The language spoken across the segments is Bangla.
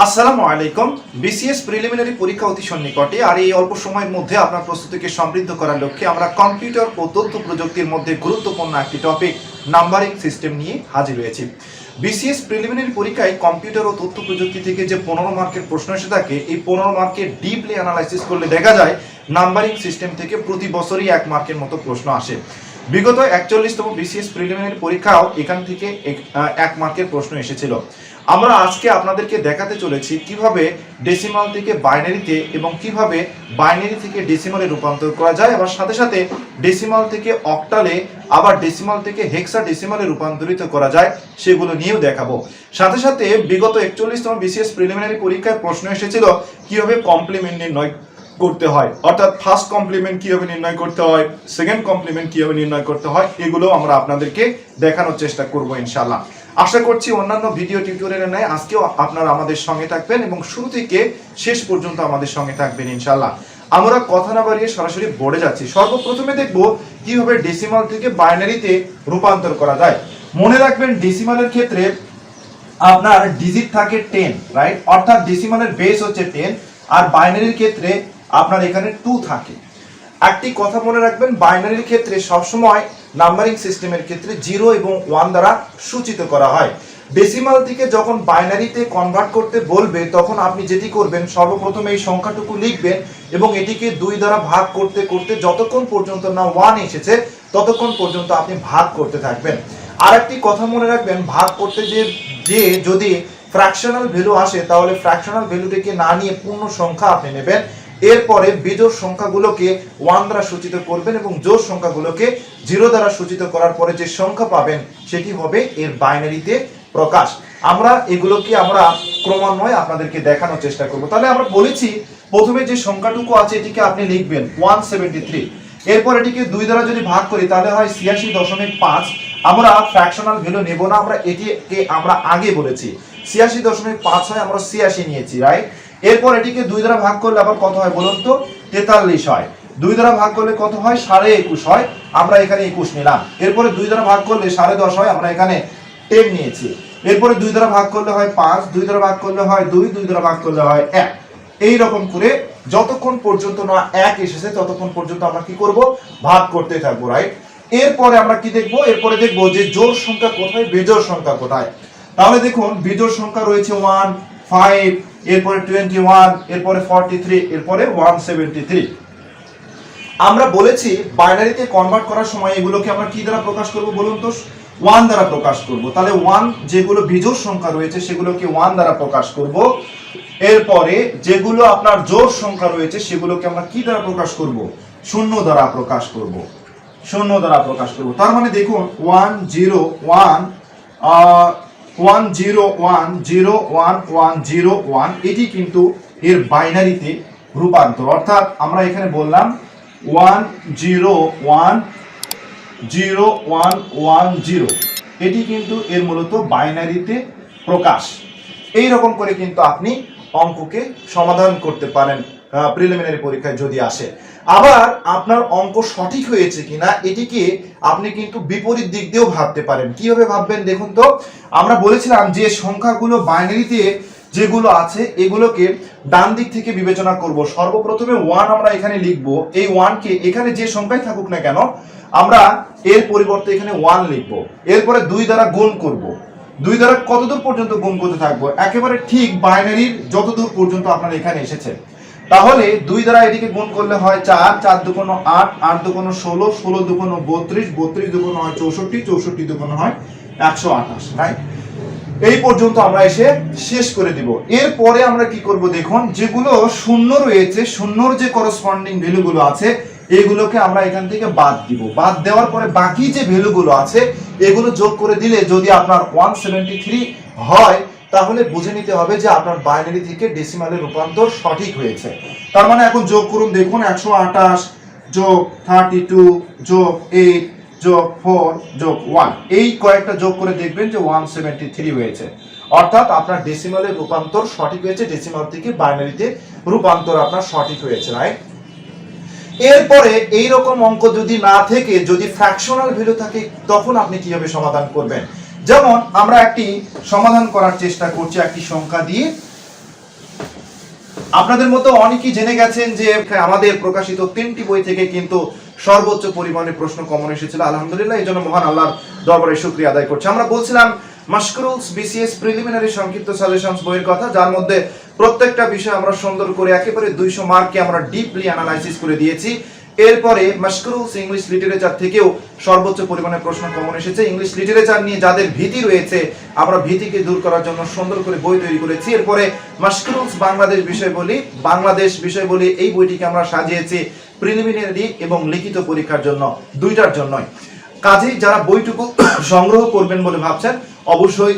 আসসালামু আলাইকুম। বিসিএস প্রিলিমিনারি পরীক্ষা অতি সন্নিকটে, আর এই অল্প সময়ের মধ্যে আপনার প্রস্তুতিকে সমৃদ্ধ করার লক্ষ্যে আমরা কম্পিউটার ও তথ্য প্রযুক্তির মধ্যে গুরুত্বপূর্ণ একটি টপিক নাম্বারিং সিস্টেম নিয়ে হাজির হয়েছি। বিসিএস প্রিলিমিনারি পরীক্ষায় কম্পিউটার ও তথ্য প্রযুক্তি থেকে যে 15 মার্কের প্রশ্ন এসে থাকে, এই 15 মার্কের ডিপলি অ্যানালাইসিস করলে দেখা যায় নাম্বারিং সিস্টেম থেকে প্রতি বছরই 1 মার্কের মতো প্রশ্ন আসে। বিগত 41তম বিসিএস প্রিলিমিনারি পরীক্ষাও এখান থেকে 1 মার্কের প্রশ্ন এসেছিল। আমরা আজকে আপনাদেরকে দেখাতে চলেছি কিভাবে ডেসিমাল থেকে বাইনারিতে এবং কিভাবে বাইনারি থেকে ডেসিমালে রূপান্তর করা যায়, আবার সাথে সাথে ডেসিমাল থেকে অক্টালে, আবার ডেসিমাল থেকে হেক্সাডেসিমালে রূপান্তরিত করা যায়, সেগুলো নিয়েও দেখাবো। সাথে সাথে বিগত 41তম বিসিএস প্রিলিমিনারি পরীক্ষায় প্রশ্ন এসেছিল কিভাবে কমপ্লিমেন্ট নির্ণয় করতে হয়, অর্থাৎ ফার্স্ট কমপ্লিমেন্ট কিভাবে নির্ণয় করতে হয়, সেকেন্ড কমপ্লিমেন্ট কিভাবে নির্ণয় করতে হয়, এগুলো আমরা আপনাদেরকে দেখানোর চেষ্টা করব ইনশাআল্লাহ। আশা করছি অন্যান্য ভিডিও টিউটোরিয়ালের ন্যায় আজকেও আপনারা আমাদের সঙ্গে থাকবেন এবং শুরু থেকে শেষ পর্যন্ত আমাদের সঙ্গে থাকবেন ইনশাআল্লাহ। আমরা কথা না বাড়িয়ে সরাসরি বোর্ডে যাচ্ছি। সর্বপ্রথমে দেখব কিভাবে ডেসিমাল থেকে বাইনারিতে রূপান্তর করা যায়। মনে রাখবেন ডেসিমালের ক্ষেত্রে আপনার ডিজিট থাকে 10, রাইট? অর্থাৎ ডেসিমালের বেস হচ্ছে 10, আর বাইনারির ক্ষেত্রে আপনার এখানে 2 থাকে। একটি কথা মনে রাখবেন, বাইনারির ক্ষেত্রে সবসময় নাম্বারিং সিস্টেমের ক্ষেত্রে 0 এবং 1 দ্বারা সূচিত করা হয়। ডেসিমাল থেকে যখন বাইনারিতে কনভার্ট করতে বলবে তখন আপনি যেটি করবেন, সর্বপ্রথম এই সংখ্যাটুকু লিখবেন এবং এটিকে 2 দ্বারা ভাগ করতে করতে যতক্ষণ পর্যন্ত না 1 এসেছে ততক্ষণ পর্যন্ত আপনি ভাগ করতে থাকবেন। আর একটি কথা মনে রাখবেন, ভাগ করতে যে যদি ফ্র্যাকশনাল ভ্যালু আসে তাহলে ফ্র্যাকশনাল ভ্যালুটিকে না নিয়ে পূর্ণ সংখ্যা আপনি নেবেন। এরপরে বিজোড় সংখ্যাগুলোকে 1 দ্বারা সূচিত করবেন এবং জোড় সংখ্যাগুলোকে 0 দ্বারা সূচিত করার পরে যে সংখ্যা পাবেন সেটি হবে এর বাইনারিতে প্রকাশ। আমরা এগুলোকে ক্রমান্বয়ে আপনাদেরকে দেখানোর চেষ্টা করব। তাহলে আমরা বলেছি প্রথমে যে সংখ্যাটুকু আছে এটিকে আপনি লিখবেন 173। এরপর এটিকে 2 দ্বারা যদি ভাগ করি তাহলে হয় 86.5। আমরা ফ্র্যাকশনাল ভ্যালু নেব না, আমরা এটিকে আগে বলেছি 86.5 হয়, আমরা 86 নিয়েছি, রাইট? এরপর এটিকে 2 দ্বারা ভাগ করলে আবার কত হয় বলুন তো? 43 হয়। 2 দ্বারা ভাগ করলে কত হয়? 21.5 হয়, আমরা এখানে 21 নিলাম। এরপরে 2 দ্বারা ভাগ করলে 10.5 হয়, আমরা এখানে 10 নিয়েছি। এরপরে 2 দ্বারা ভাগ করলে হয় 5, 2 দ্বারা ভাগ করলে হয় 2, 2 দ্বারা ভাগ করলে হয় 1। এই রকম করে যতক্ষণ পর্যন্ত না 1 এসেছে ততক্ষণ পর্যন্ত আমরা কি করব? ভাগ করতে থাকবো, রাইট? এরপরে আমরা কি দেখব? এরপরে দেখব যে জোড় সংখ্যা কোথায়, বেজোড় সংখ্যা কোথায়। তাহলে দেখুন বিজোড় সংখ্যা রয়েছে 1, 5, এরপরে 21, এরপরে 43, এরপরে 173। আমরা বলেছি বাইনারিতে কনভার্ট করার সময় এগুলোকে আমরা কি দ্বারা প্রকাশ করব বলুন তো? 1 দ্বারা প্রকাশ করব। তাহলে 1 যেগুলো বিজোড় সংখ্যা রয়েছে সেগুলোকে 1 দ্বারা প্রকাশ করব। এরপরে যেগুলো আপনার জোড় সংখ্যা রয়েছে সেগুলোকে আমরা কি দ্বারা প্রকাশ করব? 0 দ্বারা প্রকাশ করব। 0 দ্বারা প্রকাশ করব। তার মানে দেখুন 101010101 এটি কিন্তু এর বাইনারিতে রূপান্তর। অর্থাৎ আমরা এখানে বললাম 1010110, এটি কিন্তু এর মূলত বাইনারিতে প্রকাশ। এই রকম করে কিন্তু আপনি অঙ্ককে সমাধান করতে পারেন প্রিলিমিনারি পরীক্ষায় যদি আসে। আবার আপনার অঙ্ক সঠিক হয়েছে কিনা এটিকে আপনি কিন্তু বিপরীত দিক দিয়েও ভাবতে পারেন। কিভাবে ভাববেন দেখুন তো? আমরা বলেছিলাম যে সংখ্যাগুলো বাইনারিতে যেগুলো আছে এগুলোকে ডান দিক থেকে বিবেচনা করব। সর্বপ্রথমে 1 আমরা এখানে লিখব। এই 1 কে এখানে যে সংখ্যাই থাকুক না কেন আমরা এর পরিবর্তে এখানে 1 লিখব। এরপরে 2 দ্বারা গুণ করব। 2 দ্বারা কতদূর পর্যন্ত গুণ করতে থাকবো? একেবারে ঠিক বাইনারির যতদূর পর্যন্ত আপনার এখানে এসেছে। তাহলে 2 দ্বারা এটিকে গুণ করলে হয় 4, 4 দুগুণ 8, 8 দুগুণ 16, 16 দুগুণ 32, 32 দুগুণ হয় 64, 64 দুগুণ হয় 128, রাইট? এই পর্যন্ত আমরা এসে শেষ করে দিব। এরপরে আমরা কি করব দেখুন, যেগুলো শূন্য রয়েছে, শূন্যর যে করসপন্ডিং ভ্যালুগুলো আছে এগুলোকে আমরা এখান থেকে বাদ দিব। বাদ দেওয়ার পরে বাকি যে ভ্যালুগুলো আছে এগুলো যোগ করে দিলে যদি আপনার 173 হয় তাহলে বুঝে নিতে হবে যে আপনার বাইনারি থেকে ডেসিমালে রূপান্তর সঠিক হয়েছে। তার মানে এখন যোগ করুন দেখুন, 128 যোগ 32 যোগ 8 যোগ 4 যোগ 1, এই কয়েকটা যোগ করে দেখবেন যে 173 হয়েছে। অর্থাৎ আপনার ডেসিমালে রূপান্তর সঠিক হয়েছে, ডেসিমাল থেকে বাইনারিতে রূপান্তর আপনার সঠিক হয়েছে, রাইট? এরপরে এই রকম অঙ্ক যদি না থেকে যদি ফ্র্যাকশনাল ভ্যালু থাকে তখন আপনি কিভাবে সমাধান করবেন? যেমন আমরা একটি সমাধান করার চেষ্টা করছি একটি সংখ্যা দিয়ে আপনাদের মতো অনেকেই জেনে গেছেন যে আমাদের প্রকাশিত 3টি বই থেকে কিন্তু সর্বোচ্চ পরিমাণে প্রশ্ন কমন এসেছিল। আলহামদুলিল্লাহ, এই জন্য মহান আল্লাহর দরবারে শুকরিয়া আদায় করছি। আমরা বলছিলাম মাশকুরুলস বিসিএস প্রিলিমিনারি সংক্ষিপ্ত সাজেশনস বইয়ের কথা, যার মধ্যে প্রত্যেকটা বিষয় আমরা সুন্দর করে একেবারে 200 মার্ককে আমরা ডিপলি অ্যানালাইসিস করে দিয়েছি। এরপরে মাশকুরুলস ইংলিশ লিটারেচার থেকেও সর্বোচ্চ পরিমাণে প্রশ্ন কমন এসেছে। ইংলিশ লিটারেচার নিয়ে যাদের ভীতি রয়েছে, আমরা ভীতিকে দূর করার জন্য সুন্দর করে বই তৈরি করেছি। এরপরে মাশকুরুলস বাংলাদেশ বিষয় বলি এই বইটিকে আমরা সাজিয়েছি প্রিলিমিনারি এবং লিখিত পরীক্ষার জন্য, দুইটার জন্যই। কাজেই যারা বইটুকু সংগ্রহ করবেন বলে ভাবছেন, অবশ্যই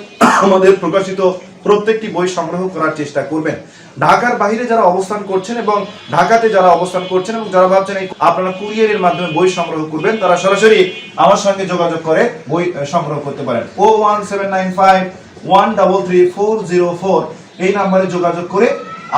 আমাদের প্রকাশিত প্রত্যেকটি বই সংগ্রহ করার চেষ্টা করবেন। ঢাকার বাইরে যারা অবস্থান করছেন এবং ঢাকাতে যারা অবস্থান করছেন এবং যারা ভাবছেন আপনারা কুরিয়ারের মাধ্যমে বই সংগ্রহ করবেন, তারা সরাসরি আমার সঙ্গে যোগাযোগ করে বই সংগ্রহ করতে পারেন। 01795133404 এই নাম্বারে যোগাযোগ করে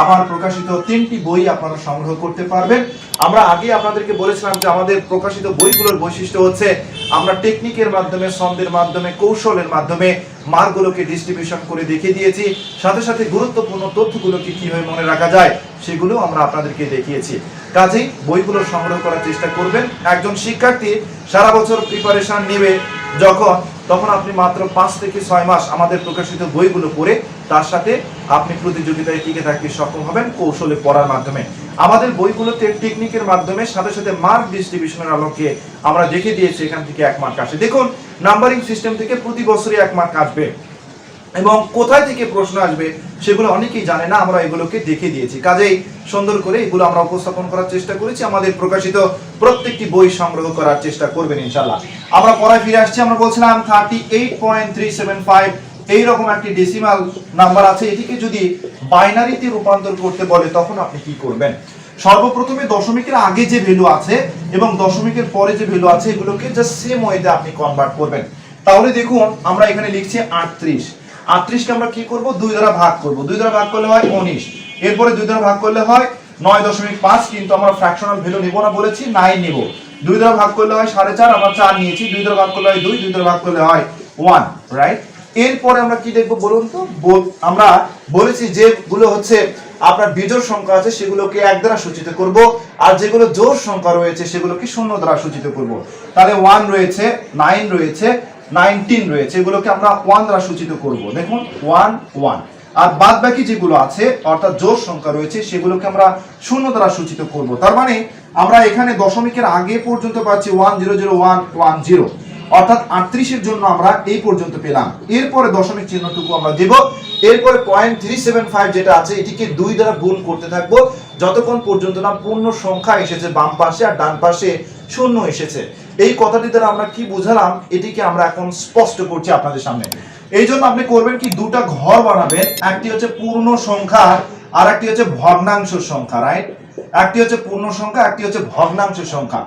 আমার প্রকাশিত 3টি বই আপনারা সংগ্রহ করতে পারবেন। আমরা আগে আপনাদেরকে বলেছিলাম যে আমাদের প্রকাশিত বইগুলোর বৈশিষ্ট্য হচ্ছে আমরা টেকনিকের মাধ্যমে, ছন্দের মাধ্যমে, কৌশলের মাধ্যমে মার্কগুলোকে ডিস্ট্রিবিউশন করে দেখিয়ে দিয়েছি। সাথে সাথে গুরুত্বপূর্ণ তথ্যগুলোকে কিভাবে মনে রাখা যায় সেগুলো আমরা আপনাদেরকে দেখিয়েছি। কাজেই বইগুলো সংগ্রহ করার চেষ্টা করবেন। একজন শিক্ষার্থী সারা বছর প্রিপারেশন নেবে তখন আপনি মাত্র 5 থেকে 6 মাস আমাদের প্রকাশিত বইগুলো পড়ে তার সাথে আপনি প্রতিযোগিতায় টিকে থাকতে সক্ষম হবেন কৌশলে পড়ার মাধ্যমে। আমাদের বইগুলোতে টেকনিকের মাধ্যমে সাথে সাথে মার্ক ডিস্ট্রিবিউশনের আলোকে আমরা দেখে দিয়েছি এখান থেকে 1 মার্ক আসে। দেখুন, নাম্বারিং সিস্টেম থেকে প্রতি বছরই 1 মার্ক আসবে এবং কোথায় থেকে প্রশ্ন আসবে সেগুলো অনেকেই জানে না, আমরা এগুলোকে দেখে দিয়েছি। কাজেই সুন্দর করে এগুলো আমরা উপস্থাপন করার চেষ্টা করেছি। আমাদের প্রকাশিত প্রত্যেকটি বই সংগ্রহ করার চেষ্টা করবেন ইনশাআল্লাহ। আমরা পড়ায় ফিরে আসছি। আমরা বলছিলাম 38.375 এইরকম একটি ডেসিমাল নাম্বার আছে। এটিকে যদি বাইনারিতে রূপান্তর করতে বলে তখন আপনি কি করবেন? সর্বপ্রথমে দশমিকের আগে যে ভ্যালু আছে এবং দশমিকের পরে যে ভ্যালু আছে এগুলোকে জাস্ট সেম ওয়েতে আপনি কনভার্ট করবেন। তাহলে দেখুন, আমরা এখানে লিখছি 38। 38কে আমরা কি করব? 2 দ্বারা ভাগ করব। 2 দ্বারা ভাগ করলে হয় 19। এরপরে 2 দ্বারা ভাগ করলে হয় 9.5, কিন্তু আমরা ফ্র্যাকশনাল ভ্যালু নেব না বলেছি, 9 নেব। 2 দ্বারা ভাগ করলে হয় 4.5, আমরা 4 নিয়েছি। 2 দ্বারা ভাগ করলে হয় 2, 2 দ্বারা ভাগ করলে হয় 1, রাইট? এরপরে আমরা কি দেখব বলুন তো? আমরা বলেছি যেগুলো হচ্ছে আপনার বিজোড় সংখ্যা আছে সেগুলোকে 1 দ্বারা সূচিত করব, আর যেগুলো জোড় সংখ্যা রয়েছে সেগুলোকে 0 দ্বারা সূচিত করব। তাহলে 1 রয়েছে, 9 রয়েছে, 19 রয়েছে, এগুলোকে আমরা 1 দ্বারা সূচিত করব। দেখুন 1 1। আর বাদ বাকি যেগুলো আছে অর্থাৎ জোড় সংখ্যা রয়েছে সেগুলোকে আমরা 0 দ্বারা সূচিত করব। তার মানে আমরা এখানে দশমিকের আগে পর্যন্ত পাচ্ছি 100110, অর্থাৎ 38 এর জন্য আমরা এই পর্যন্ত পেলাম। এরপরে দশমিক চিহ্নটুকু আমরা দেব। এরপরে 0.375 যেটা আছে এটিকে 2 দ্বারা গুণ করতে থাকবো যতক্ষণ পর্যন্ত না পূর্ণ সংখ্যা এসেছে বাম পাশে আর ডান পাশে 0 এসেছে। এই কথাটি দ্বারা আমরা কি বুঝালাম এটিকে আমরা এখন স্পষ্ট করছি আপনাদের সামনে। এই জন্য আপনি করবেন কি, 2টা ঘর বানাবেন। একটি হচ্ছে পূর্ণ সংখ্যা আর একটি হচ্ছে ভগ্নাংশ সংখ্যা, রাইট? একটি হচ্ছে পূর্ণ সংখ্যা, একটি হচ্ছে ভগ্নাংশ সংখ্যা।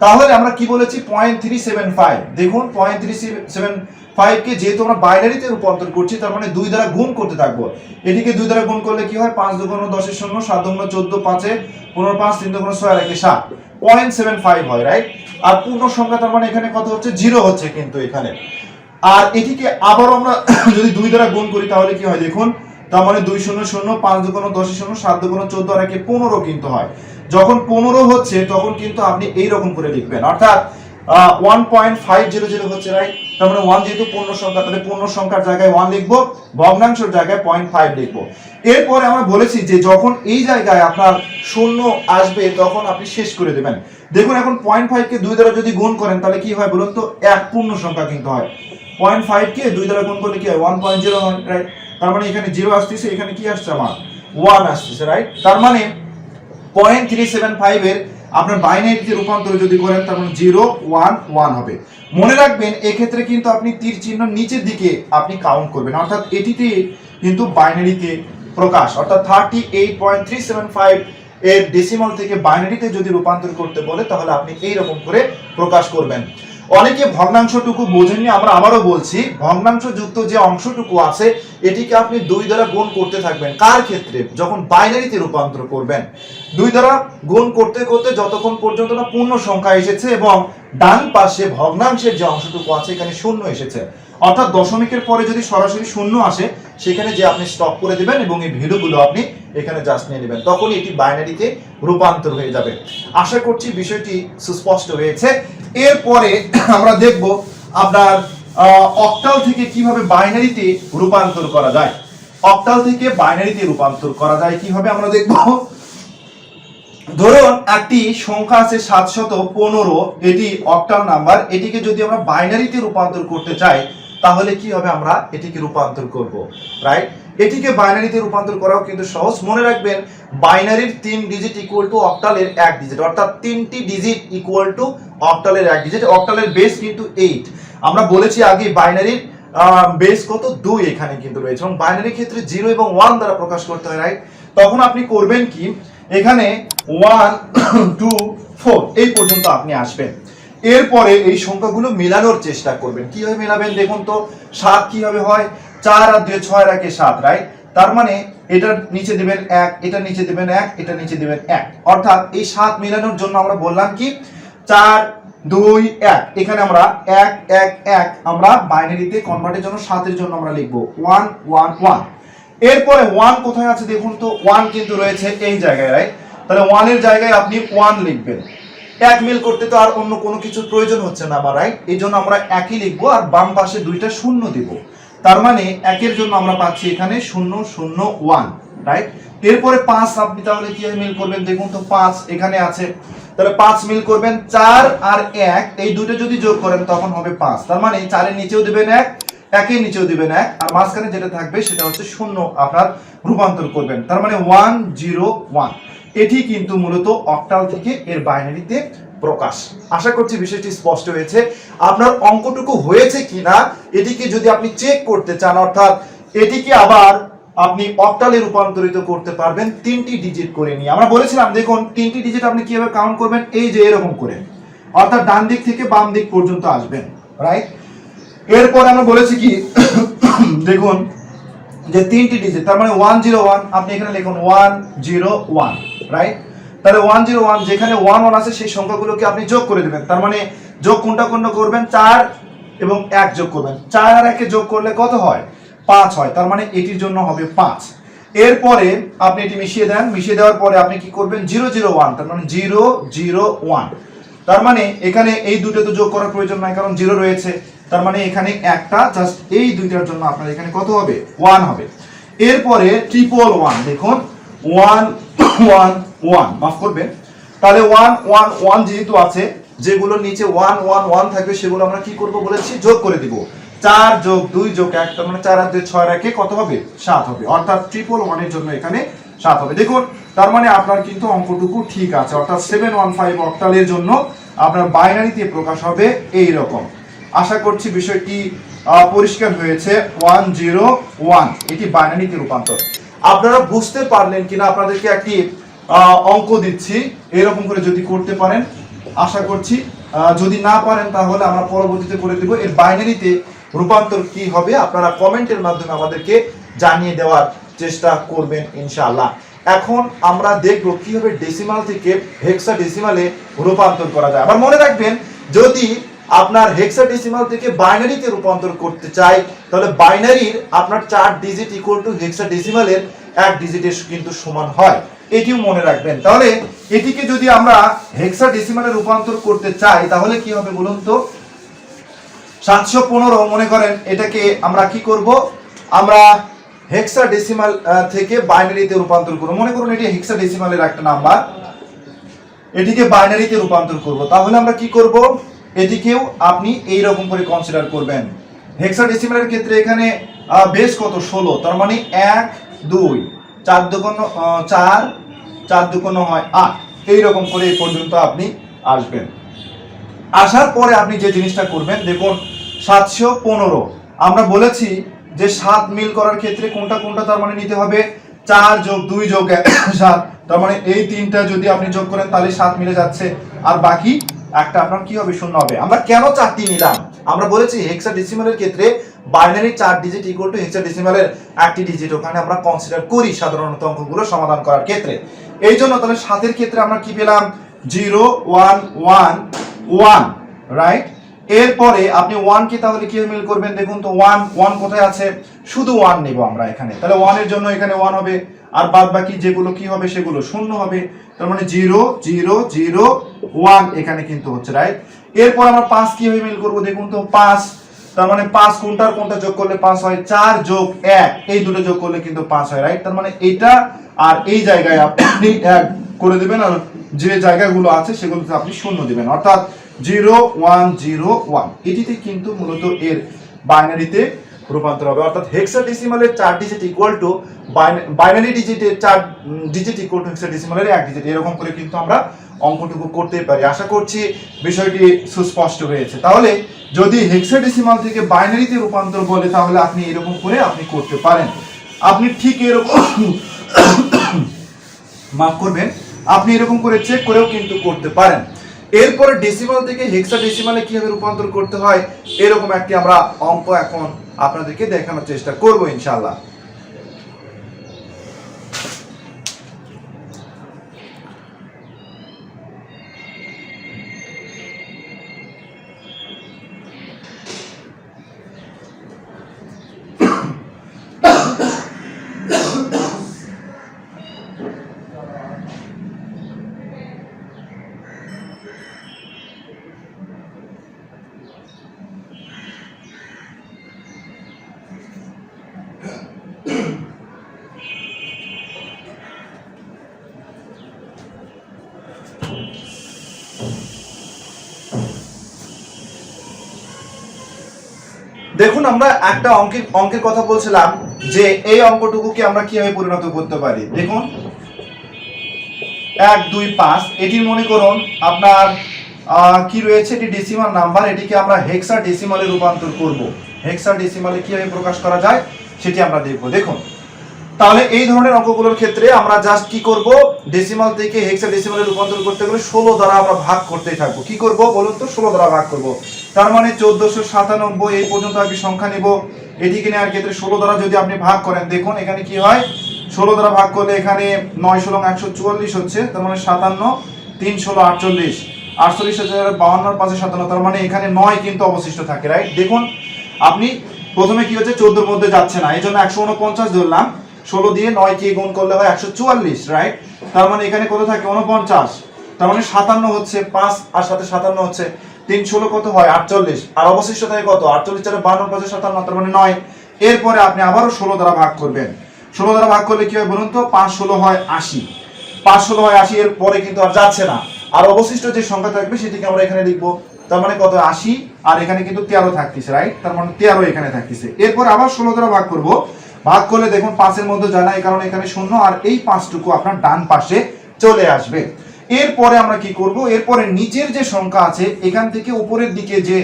তাহলে আমরা কি বলেছি? 0.375। দেখুন 0.375 কে যেহেতু আমরা বাইনারিতে রূপান্তর করছি তার মানে 2 দ্বারা গুণ করতে থাকবো। এটিকে 2 দ্বারা গুণ করলে কি হয়? 5 2 10 0, 7 2 14, 5 15 5 3 2 6 আর 1 7, 0.75 হয়, রাইট? আর পূর্ণ সংখ্যা তার মানে এখানে কত হচ্ছে? 0 হচ্ছে কিন্তু এখানে। আর এটিকে আবার আমরা যদি 2 দ্বারা গুণ করি তাহলে কি হয় দেখুন, তার মানে 2 0 0, 5 2 10 0, 7 2 14 আর 1 15 কিন্তু হয়। যখন 15 হচ্ছে তখন কিন্তু আপনি এই রকম করে লিখবেন, অর্থাৎ 1.500 হচ্ছে, রাইট? তার মানে 1 যেহেতু পূর্ণ সংখ্যা, তাহলে পূর্ণ সংখ্যার জায়গায় 1 লিখবো, ভগ্নাংশের জায়গায় 0.5 লিখবো। এরপরে আমরা বলেছি যে যখন এই জায়গায় আপনার 0 আসবে তখন আপনি শেষ করে দেবেন। দেখুন এখন 0.5 কে 2 দ্বারা যদি গুণ করেন তাহলে কি হয় বলুন তো? এক পূর্ণ সংখ্যা কিন্তু হয়। 0.5 কে 2 দ্বারা গুণ করলে কি হয়? 1.0 হয়, রাইট? তার মানে এখানে 0 আসতেছে, এখানে কি আসছে? আমার 1 আসতেছে, রাইট? তার মানে 0.375 এর আপনার বাইনারিতে রূপান্তর যদি করেন তার মানে 0 1 1 হবে। মনে রাখবেন এক্ষেত্রে কিন্তু আপনি তীর চিহ্ন নিচের দিকে আপনি কাউন্ট করবেন, অর্থাৎ এটিতে কিন্তু বাইনারিতে প্রকাশ, অর্থাৎ 38.375 এর ডেসিমাল থেকে বাইনারিতে যদি রূপান্তর করতে বলে তাহলে আপনি এই রকম করে প্রকাশ করবেন। অনেকে ভগ্নাংশটুকু বোঝেননি, আমরা আবারও বলছি, ভগ্নাংশ যুক্ত যে অংশটুকু আছে এটিকে আপনি 2 দ্বারা গুণ করতে থাকবেন। কার ক্ষেত্রে? যখন বাইনারিতে রূপান্তর করবেন। 2 দ্বারা গুণ করতে করতে যতক্ষণ পর্যন্ত না পূর্ণ সংখ্যা এসেছে এবং ডান পাশে ভগ্নাংশের যে অংশটুকু আছে এখানে 0 এসেছে, অর্থাৎ দশমিকের পরে যদি সরাসরি 0 আসে সেখানে যে আপনি স্টপ করে দিবেন এবং এই ভিডিওগুলো আপনি এখানে জাস্ট নিয়ে নেবেন, তখনই এটি বাইনারিতে রূপান্তর হয়ে যাবে। আশা করছি বিষয়টি সুস্পষ্ট হয়েছে। এরপরে আমরা দেখব আপনার অক্টাল থেকে কিভাবে বাইনারিতে রূপান্তর করা যায়। অক্টাল থেকে বাইনারিতে রূপান্তর করা যায় কিভাবে আমরা দেখব। ধরুন একটি সংখ্যা আছে 715, এটি অক্টাল নাম্বার। এটিকে যদি আমরা বাইনারিতে রূপান্তর করতে চাই তাহলে কি হবে, আমরা এটিকে রূপান্তর করব, রাইট। এটিকে বাইনারিতে রূপান্তর করাও কিন্তু সহজ। মনে রাখবেন বাইনারির 3 ডিজিট ইকুয়াল টু অক্টালের 1 ডিজিট, অর্থাৎ 3টি ডিজিট ইকুয়াল টু অক্টালের 1 ডিজিট। অক্টালের বেস কিন্তু 8। আমরা বলেছি আগে বাইনারির বেস কত, 2 এখানে কিন্তু রয়েছে, এবং বাইনারির ক্ষেত্রে 0 এবং 1 দ্বারা প্রকাশ করতে হয়, রাইট। তখন আপনি করবেন কি, এখানে 1 2 4 এই পর্যন্ত আপনি আসবেন। এরপরে এই সংখ্যাগুলো মেলানোর চেষ্টা করবেন। কিভাবে মেলাবেন দেখুন তো। 7 কিভাবে হয়, 4 আর 2 6 রাখে 7, রাইট। তার মানে এটার নিচে দিবেন 1, এটার নিচে দিবেন 1, এটার নিচে দিবেন 1, অর্থাৎ এই 7 মেলানোর জন্য আমরা বললাম কি 4 2 1। এখানে আমরা 1 1 1 আমরা বাইনারিতে কনভার্টের জন্য 7 এর জন্য আমরা লিখব 1 1 1। এরপরে 1 কোথায় আছে দেখুন তো। 1 কিন্তু রয়েছে এই জায়গায়, রাইট। তাহলে 1 এর জায়গায় আপনি 1 লিখবেন। 1 মিল করতে তো আর অন্য কোনো কিছুর প্রয়োজন হচ্ছে না আমার, রাইট। এই জন্য আমরা 1ই লিখবো আর বাম পাশে 2টা শূন্য দিব। তার মানে 1 এর জন্য আমরা পাচ্ছি এখানে 0 0 1, রাইট। এরপরে 5 আপনি তাহলে কিভাবে মিল করবেন দেখুন তো। 5 এখানে আছে, তাহলে 5 মিল করবেন। 4 আর 1 এই দুটো যদি যোগ করেন তখন হবে 5। তার মানে 4 এর নিচেও দিবেন 1, 1 এর নিচেও দিবেন 1, আর মাঝখানে যেটা থাকবে সেটা হচ্ছে 0 আপনার রূপান্তর করবেন। তার মানে 1 0 1। এটি কিন্তু মূলত অক্টাল থেকে এর বাইনারিতে প্রকাশ। আশা করছি বিষয়টি স্পষ্ট হয়েছে। আপনার অঙ্কটুকু হয়েছে কিনা এটিকে যদি আপনি চেক করতে চান, অর্থাৎ এটিকে আবার আপনি অক্টালে রূপান্তরিত করতে পারবেন 3টি ডিজিট করে নিয়ে। আমরা বলেছিলাম দেখুন 3টি ডিজিট আপনি কিভাবে কাউন্ট করবেন, এই যে এরকম করে, অর্থাৎ ডান দিক থেকে বাম দিক পর্যন্ত আসবেন, রাইট। এরপর আমরা বলেছি কি দেখুন যে 3টি ডিজিট, তার মানে 101 আপনি এখানে লিখুন 101, রাইট। তাহলে 101 যেখানে 11 আছে সেই সংখ্যাগুলোকে আপনি যোগ করে দিবেন। তার মানে যোগ কোনটা কোনটা করবেন, 4 এবং 1 যোগ করবেন। 4 আর 1 যোগ করলে কত হয়, 5 হয়। তার মানে এটির জন্য হবে 5। এরপরে আপনি এটি মিশিয়ে দেন। মিশিয়ে দেওয়ার পরে আপনি কি করবেন 001, তার মানে 001। তার মানে এখানে এই দুটো তো যোগ করার প্রয়োজন নাই কারণ 0 রয়েছে। তার মানে এখানে একটা জাস্ট এই দুইটার জন্য আপনার এখানে কত হবে, 1 হবে। এরপরে 111 দেখুন 111 মাফ করবেন। তাহলে 111 যেহেতু আছে, যেগুলো নিচে 111 থাকবে সেগুলো আমরা কি করব বলেছি, যোগ করে দিব। 4 যোগ 2 যোগ 1, তার মানে 4 আর 2 6 রাখে কত হবে, 7 হবে। অর্থাৎ 111 এর জন্য এখানে 7 হবে। দেখুন তার মানে আপনার কিন্তু অঙ্কটুকু ঠিক আছে, অর্থাৎ 715 অক্টালের জন্য আপনার বাইনারিতে প্রকাশ হবে এই রকম। আশা করছি বিষয়টি পরিষ্কার হয়েছে। 101 এটি বাইনারিতে রূপান্তর। আপনারা বুঝতে পারলেন কিনা, আপনাদেরকে একটি অঙ্ক দিচ্ছি, এরকম করে যদি করতে পারেন আশা করছি। যদি না পারেন তাহলে আমরা পরবর্তীতে করে দেব। এর বাইনারিতে রূপান্তর কি হবে আপনারা কমেন্টের মাধ্যমে আমাদেরকে জানিয়ে দেওয়ার চেষ্টা করবেন ইনশাআল্লাহ। এখন আমরা দেখব কিভাবে ডেসিমাল থেকে হেক্সাডেসিমালে রূপান্তর করা যায়। আবার মনে রাখবেন যদি আপনার হেক্সাডেসিমাল থেকে বাইনারিতে রূপান্তর করতে চাই তাহলে বাইনারির আপনার 4 ডিজিট ইকুয়াল টু হেক্সাডেসিমালের 1 ডিজিটের কিন্তু সমান হয়, এটিও মনে রাখবেন। তাহলে এটিকে যদি আমরা হেক্সাডেসিমালে রূপান্তর করতে চাই তাহলে কি হবে বলুন তো। 715 মনে করেন, এটাকে আমরা কি করব, আমরা হেক্সাডেসিমাল থেকে বাইনারিতে রূপান্তর করব। মনে করুন এটি হেক্সাডেসিমালের একটা নাম্বার, এটিকে বাইনারিতে রূপান্তর করব। তাহলে আমরা কি করব, এটিকেও আপনি এই রকম করে কনসিডার করবেন। হেক্সাডেসিমালের ক্ষেত্রে এখানে বেস কত, 16। তার মানে 1 2 4 2 4 4 2 হয় 8, এই রকম করে এই পর্যন্ত আপনি আসবেন। আসার পরে আপনি যে জিনিসটা করবেন দেখুন 715 আমরা বলেছি যে 7 মিল করার ক্ষেত্রে কোনটা কোনটা তার মানে নিতে হবে, 4 যোগ 2 যোগ 7, তার মানে এই তিনটা যদি আপনি যোগ করেন তাহলে 7 মিলে যাচ্ছে, আর বাকি একটা আপনার কি হবে, 0 হবে। আমরা কেন 4টি নিলাম, আমরা বলেছি হেক্সাডেসিমালের ক্ষেত্রে বাইনারি 4 ডিজিট ইকুয়াল টু হেক্সাডেসিমালের 1টি ডিজিট ওখানে আমরা কনসিডার করি সাধারণত অঙ্কগুলো সমাধান করার ক্ষেত্রে। এই জন্য তাহলে 7 এর ক্ষেত্রে আমরা কি পেলাম, 0 1 1 1, রাইট। এরপরে আপনি 1 কে তাহলে কি মিল করবেন, দেখুন তো 1 কোথায় আছে, শুধু 1 নেব আমরা এখানে, তাহলে 1 এর জন্য এখানে 1 হবে, আর বাদ বাকি যেগুলো কি হবে সেগুলো শূন্য হবে, তার মানে 0 0 0 1 এখানে কিন্তু হচ্ছে, রাইট। এরপর আমরা 5 কিভাবে মিল করব, দেখুন তো 5, তার মানে 5 কোনটার কোনটা যোগ করলে 5 হয়, 4 যোগ 1 এই দুটো যোগ করলে কিন্তু 5 হয়, রাইট। তার মানে এটা আর এই জায়গায় আপনি 1 করে দিবেন, আর যে জায়গাগুলো আছে সেগুলোতে আপনি শূন্য দিবেন, অর্থাৎ 0 1 0 1 এটিতে কিন্তু মূলত এর বাইনারিতে রূপান্তর হবে, অর্থাৎ হেক্সাডেসিমালের 4 ডিজিট ইকুয়াল টু বাইনারি ডিজিটের 4 ডিজিট ইকুয়াল টু হেক্সাডেসিমালের 1 ডিজিট, এরকম করে কিন্তু আমরা অঙ্কটুকু করতে পারি। আশা করছি বিষয়টি সুস্পষ্ট হয়েছে। তাহলে যদি হেক্সাডেসিমাল থেকে বাইনারিতে রূপান্তর বলে তাহলে আপনি এরকম করে আপনি করতে পারেন। আপনি ঠিক এরকম মাফ করবেন, আপনি এরকম করে চেক করেও কিন্তু করতে পারেন। এরপরে ডেসিমাল থেকে হেক্সাডেসিমালে কিভাবে রূপান্তর করতে হয় এরকম একটি আমরা অঙ্ক এখন আপনাদেরকে দেখানোর চেষ্টা করব ইনশাআল্লাহ। দেখুন আমরা একটা অঙ্কের কথা বলছিলাম যে এই অঙ্কটুকুকে আমরা কিভাবে পরিণত করতে পারি। দেখুন 1 2 5 এটির মনে করুন আপনার কি রয়েছে, এটি ডেসিমাল নাম্বার, এটিকে আমরা হেক্সাডেসিমালে রূপান্তর করব। হেক্সাডেসিমালে কিভাবে প্রকাশ করা যায় সেটি আমরা দেখব। দেখুন তাহলে এই ধরনের অঙ্কগুলোর ক্ষেত্রে আমরা জাস্ট কি করব, ডেসিমাল থেকে হেক্সাডেসিমালে রূপান্তর করতে গেলে 16 দ্বারা আমরা ভাগ করতেই থাকবো। কি করব বলুন তো, 16 দ্বারা ভাগ করব। তার মানে 1497 এই পর্যন্ত আমি সংখ্যা নেব, এটিকে নেওয়ার ক্ষেত্রে 16 দ্বারা যদি আপনি ভাগ করেন, দেখুন এখানে কি হয়, 16 দ্বারা ভাগ করলে এখানে 9 16 144 হচ্ছে, তার মানে 57 3 16 48 48 52 5 57, তার মানে এখানে 9 কিন্তু অবশিষ্ট থাকে, রাইট। দেখুন আপনি প্রথমে কি হচ্ছে 14 এর মধ্যে যাচ্ছে না, এই জন্য 149 ধরলাম, 16 দিয়ে 9 কে গুণ করলে হয় 144, রাইট। তার মানে এখানে কত থাকে 49, তার মানে 57 হচ্ছে 5 আর সাথে 57 হচ্ছে 3 16 কত হয় 48, আর অবশিষ্ট থাকে কত 48 4 52 5 57, তার মানে 9। এরপরে আপনি আবারও 16 দ্বারা ভাগ করবেন, 16 দ্বারা ভাগ করলে কি হয় বলুন তো, 5 16 হয় 80, 5 16 হয় 80, এর পরে কিন্তু আর যাচ্ছে না, আর অবশিষ্ট যে সংখ্যা থাকবে সেটিকে আমরা এখানে লিখবো, তার মানে কত 80, আর এখানে কিন্তু 13 থাকতেছে, রাইট। তার মানে 13 এখানে থাকতেছে। এরপর আবার 16 দ্বারা ভাগ করব, ভাগ করলে দেখুন 5 এর মধ্যে যায় না, এই কারণে এখানে শূন্য, আর এই 5টুকু আপনার ডান পাশে চলে আসবে। এরপরে আমরা কি করব, এরপরে নিচের যে সংখ্যা আছে এখান থেকে উপরের দিকে যে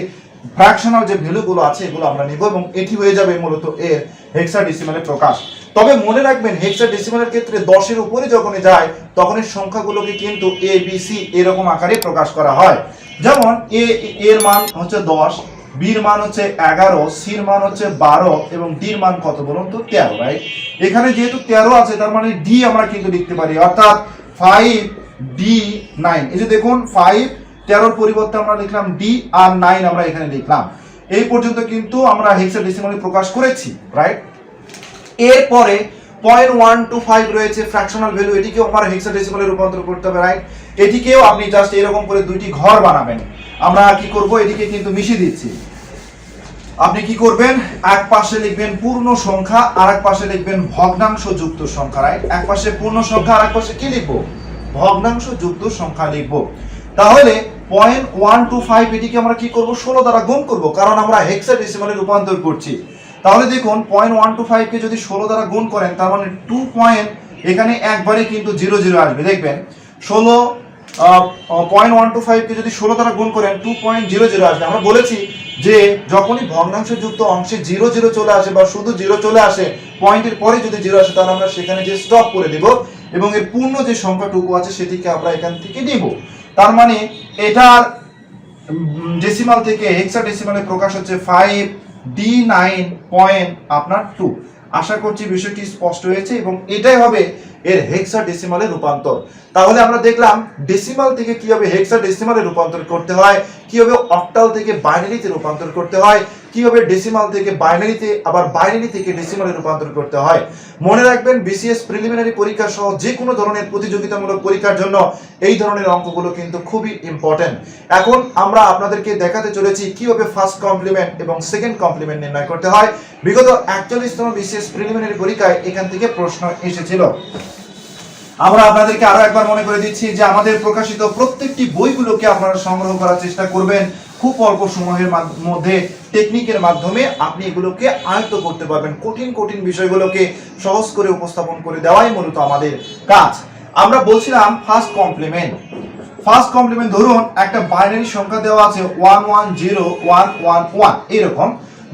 ফ্র্যাকশনাল যে ভ্যালুগুলো আছে এগুলো আমরা নিব, এবং এটি হয়ে যাবে মূলত এর হেক্সাডেসিমালে প্রকাশ। তবে মনে রাখবেন হেক্সাডেসিমালের ক্ষেত্রে 10 এর উপরে যখন যায় তখন এই সংখ্যাগুলোকে কিন্তু এ বি সি এরকম আকারে প্রকাশ করা হয়। যেমন এর মান হচ্ছে 10, বির মান হচ্ছে 11, সির মান হচ্ছে 12, এবং ডির মান কত বলুন তো 13, রাইট। এখানে যেহেতু 13 আছে তার মানে ডি আমরা কিন্তু লিখতে পারি, অর্থাৎ 5 ডি 9। এই যে দেখুন 5 13 পরিবর্তে আমরা লিখলাম ডি, আর 9 আমরা এখানে লিখলাম। এই পর্যন্ত কিন্তু আমরা হেক্সাডেসিমালে প্রকাশ করেছি, রাইট। এরপরে 0.125 রয়েছে ফ্র্যাকশনাল ভ্যালু, এটিকেও আমরা হেক্সাডেসিমালে রূপান্তর করতে হবে, রাইট। এটিকেও আপনি জাস্ট এরকম করে দুইটি ঘর বানাবেন। আমরা কি করব, এটিকে কিন্তু মিশিয়ে দিচ্ছি। আপনি কি করবেন, এক পাশে লিখবেন পূর্ণ সংখ্যা আর এক পাশে লিখবেন ভগ্নাংশ যুক্ত সংখ্যা, রাইট। এক পাশে পূর্ণ সংখ্যা আর এক পাশে কি লিখবো, ভগ্নাংশ যুক্ত সংখ্যা লিখবো। তাহলে 0.125 এটিকে আমরা কি করব, 16 দ্বারা গুণ করব, কারণ আমরা হেক্সাডেসিমালে রূপান্তর করছি। তাহলে দেখুন 0.125 কে যদি 16 দ্বারা গুণ করেন তার মানে 2 পয়েন্ট, এখানে একবারে কিন্তু 00 আসবে, দেখবেন 0.125 কে যদি 16 দ্বারা গুণ করেন 2.00 আসবে। আমরা বলেছি যে যখনই ভগ্নাংশ যুক্ত অংশে 00 চলে আসে বা শুধু 0 চলে আসে, পয়েন্টের পরে যদি 0 আসে তাহলে আমরা সেখানে যে স্টপ করে দেব, এবং এর পূর্ণ যে সংখ্যাটুকু আছে সেটিকে আমরা এখান থেকে নিব। তার মানে এটার ডেসিমাল থেকে হেক্সাডেসিমালে প্রকাশ হচ্ছে 5D9.2। আশা করছি বিষয়টি স্পষ্ট হয়েছে, এবং এটাই হবে এর হেক্সাডেসিমালে রূপান্তর। তাহলে আমরা দেখলাম ডেসিমাল থেকে কিভাবে হেক্সাডেসিমালে রূপান্তর করতে হয়, কিভাবে অক্টাল থেকে বাইনারিতে রূপান্তর করতে হয়, কিভাবে ডেসিমাল থেকে বাইনারিতে, আবার বাইনারি থেকে ডেসিমালে রূপান্তর করতে হয়। মনে রাখবেন বিসিএস প্রিলিমিনারি পরীক্ষা সহ যে কোনো ধরনের প্রতিযোগিতামূলক পরীক্ষার জন্য এই ধরনের অঙ্কগুলো কিন্তু খুবই ইম্পর্টেন্ট। এখন আমরা আপনাদেরকে দেখাতে চলেছি কিভাবে ফার্স্ট কমপ্লিমেন্ট এবং সেকেন্ড কমপ্লিমেন্ট নির্ণয় করতে হয়। বিগত 41তম বিসিএস প্রিলিমিনারি পরীক্ষায় এখান থেকে প্রশ্ন এসেছিল। আমরা আপনাদেরকে আরো একবার মনে করে দিচ্ছি যে আমাদের প্রকাশিত প্রত্যেকটি বইগুলোকে আপনারা সংগ্রহ করার চেষ্টা করবেন। খুব অল্প সময়ের মধ্যে টেকনিকের মাধ্যমে আপনি এগুলোকে আয়ত্ত করতে পারবেন। কঠিন কঠিন বিষয়গুলোকে সহজ করে উপস্থাপন করে দেওয়াই মূলত আমাদের কাজ। আমরা বলছিলাম ফার্স্ট কমপ্লিমেন্ট ধরুন একটা বাইনারি সংখ্যা দেওয়া আছে 110111 এরকম।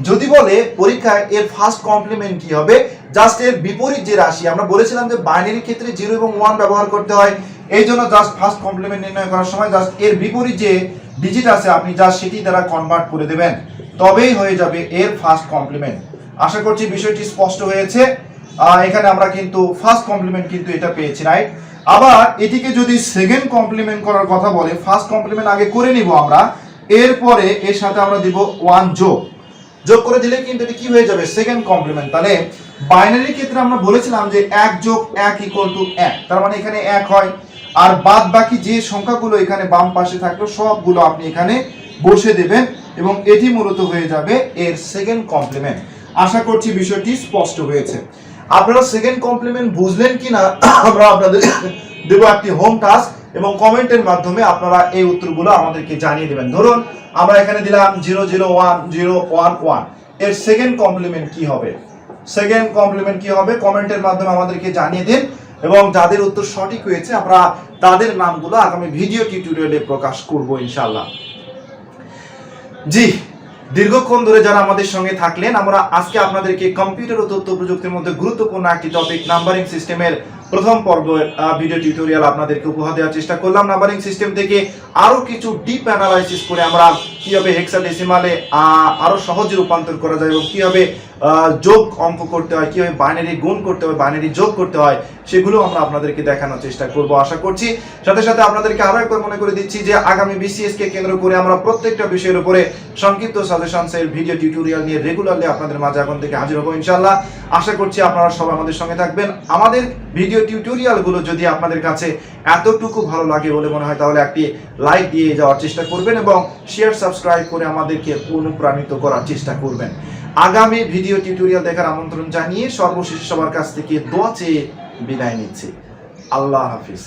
যদি বলে পরীক্ষায় এর ফার্স্ট কমপ্লিমেন্ট কি হবে, জাস্ট এর বিপরীত যে রাশি, আমরা বলেছিলাম যে বাইনারি ক্ষেত্রে 0 এবং 1 ব্যবহার করতে হয়, এই জন্য জাস্ট ফার্স্ট কমপ্লিমেন্ট নির্ণয় করার সময় জাস্ট এর বিপরীত যে ডিজিট আছে আপনি জাস্ট সেটি দ্বারা কনভার্ট করে দেবেন, তবেই হয়ে যাবে এর ফার্স্ট কমপ্লিমেন্ট। আশা করছি বিষয়টি স্পষ্ট হয়েছে। এখানে আমরা কিন্তু ফার্স্ট কমপ্লিমেন্ট কিন্তু এটা পেয়েছি, রাইট। আবার এটিকে যদি সেকেন্ড কমপ্লিমেন্ট করার কথা বলে, ফার্স্ট কমপ্লিমেন্ট আগে করে নিব আমরা, এরপরে এর সাথে আমরা দিব 1 যোগ করে দিলে কিন্তু এটি কি হয়ে যাবে, সেকেন্ড কমপ্লিমেন্ট। তাহলে বাইনারি ক্ষেত্রে আমরা বলেছিলাম যে 1 + 1 = 1, তার মানে এখানে 1 হয়, আর বাদ বাকি যে সংখ্যাগুলো এখানে বাম পাশে থাকলো সবগুলো আপনি এখানে বসে দেবেন এবং এটি মূলত হয়ে যাবে এর সেকেন্ড কমপ্লিমেন্ট। আশা করছি বিষয়টি স্পষ্ট হয়েছে। আপনারা সেকেন্ড কমপ্লিমেন্ট বুঝলেন কিনা আমরা আপনাদের দেব একটি হোম টাস্ক এবং কমেন্টের মাধ্যমে আপনারা এই উত্তরগুলো আমাদেরকে জানিয়ে দেবেন। ধরুন আমরা এখানে দিলাম 001011, এর সেকেন্ড কমপ্লিমেন্ট কি হবে, কমেন্টের মাধ্যমে আমাদেরকে জানিয়ে দিন এবং যাদের উত্তর সঠিক হয়েছে আমরা তাদের নামগুলো আগামী ভিডিও টিউটোরিয়ালে প্রকাশ করব ইনশাআল্লাহ। জি, দীর্ঘক্ষণ ধরে যারা আমাদের সঙ্গে থাকলেন, আমরা আজকে আপনাদেরকে কম্পিউটার ও তথ্য প্রযুক্তির মধ্যে গুরুত্বপূর্ণ একটি টপিক নাম্বারিং সিস্টেমের প্রথম পর্বের ভিডিও টিউটোরিয়াল আপনাদেরকে উপহার দেওয়ার চেষ্টা করলাম। নাম্বারিং সিস্টেম থেকে আরো কিছু ডিপ অ্যানালাইসিস করে আমরা কিভাবে হেক্সাডেসিমালে আরো সহজে রূপান্তর করা যায় এবং কিভাবে যোগ অঙ্ক করতে হয়, কিভাবে বাইনারি গুণ করতে হয়, বাইনারি যোগ করতে হয়, সেগুলো আমরা আপনাদেরকে দেখানোর চেষ্টা করব আশা করছি। সাথে সাথে আপনাদেরকে আরো একবার মনে করে দিচ্ছি যে আগামী বিসিএস কে কেন্দ্র করে আমরা প্রত্যেকটা বিষয়ের উপরে সংক্ষিপ্ত সাজেশনসের ভিডিও টিউটোরিয়াল নিয়ে রেগুলারলি আপনাদের মাঝে এখন থেকে হাজির হব ইনশাআল্লাহ। আশা করছি আপনারা সবাই আমাদের সঙ্গে থাকবেন। আমাদের ভিডিও টিউটোরিয়ালগুলো যদি আপনাদের কাছে এতটুকু ভালো লাগে বলে মনে হয় তাহলে একটি লাইক দিয়ে যাওয়ার চেষ্টা করবেন এবং শেয়ার সাবস্ক্রাইব করে আমাদেরকে অনুপ্রাণিত করার চেষ্টা করবেন। আগামী ভিডিও টিউটোরিয়াল দেখার আমন্ত্রণ জানিয়ে সর্বশেষ সবার কাছ থেকে দোয়া চেয়ে বিদায় নিচ্ছি। আল্লাহ হাফিজ।